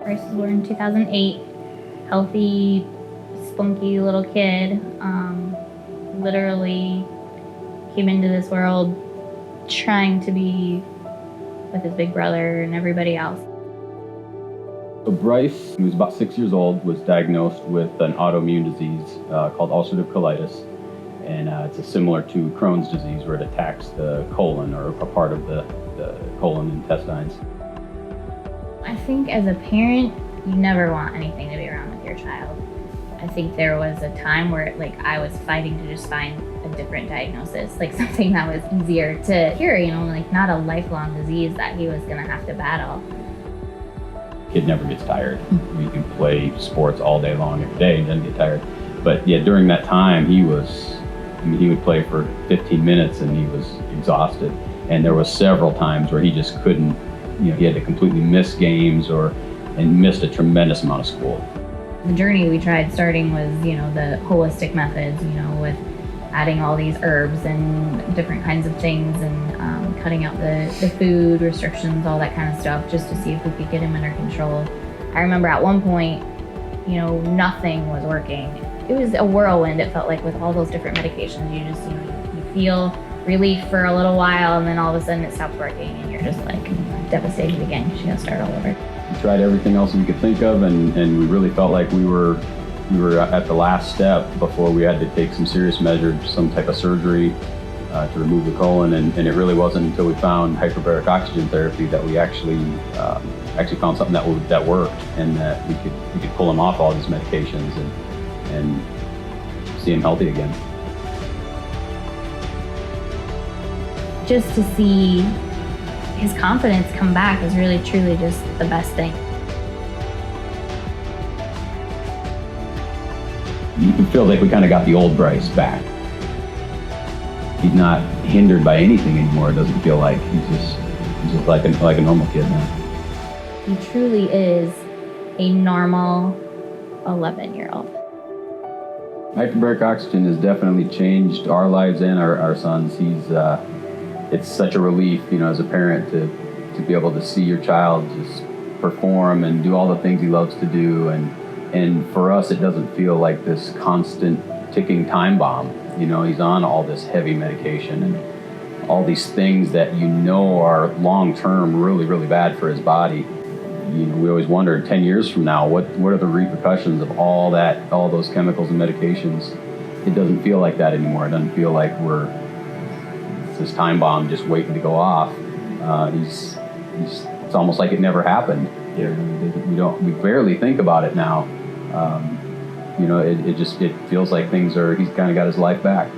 Bryce was born in 2008, healthy, spunky little kid. Literally came into this world trying to be with his big brother and everybody else. So Bryce, who was about 6 years old, was diagnosed with an autoimmune disease called ulcerative colitis. And it's similar to Crohn's disease, where it attacks the colon or a part of the colon intestines. I think as a parent, you never want anything to be wrong with your child. I think there was a time where I was fighting to just find a different diagnosis, something that was easier to cure, not a lifelong disease that he was gonna have to battle. Kid never gets tired. You can play sports all day long every day and doesn't get tired. But yeah, during that time, he would play for 15 minutes and he was exhausted. And there was several times where he just couldn't, he had to completely miss games and missed a tremendous amount of school. The journey we tried starting was, the holistic methods, with adding all these herbs and different kinds of things and cutting out the food restrictions, all that kind of stuff, just to see if we could get him under control. I remember at one point, nothing was working. It was a whirlwind, it felt like, with all those different medications. You just, you feel relief for a little while and then all of a sudden it stops working and you're just devastated again because you gotta start all over. We tried everything else we could think of and we really felt like we were at the last step before we had to take some serious measures, some type of surgery to remove the colon. And it really wasn't until we found hyperbaric oxygen therapy that we actually found something that worked and that we could pull him off all these medications and see him healthy again. Just to see his confidence come back is really truly just the best thing. It feels like we kind of got the old Bryce back. He's not hindered by anything anymore. It doesn't feel like he's just like a normal kid now. He truly is a normal 11-year-old. Hyperbaric oxygen has definitely changed our lives and our son's. It's such a relief, as a parent to be able to see your child just perform and do all the things he loves to do. And for us, it doesn't feel like this constant ticking time bomb. He's on all this heavy medication and all these things that are long-term really, really bad for his body. We always wondered 10 years from now, what are the repercussions of all those chemicals and medications? It doesn't feel like that anymore. It doesn't feel like it's this time bomb just waiting to go off. It's almost like it never happened. We barely think about it now. It feels like he's kind of got his life back.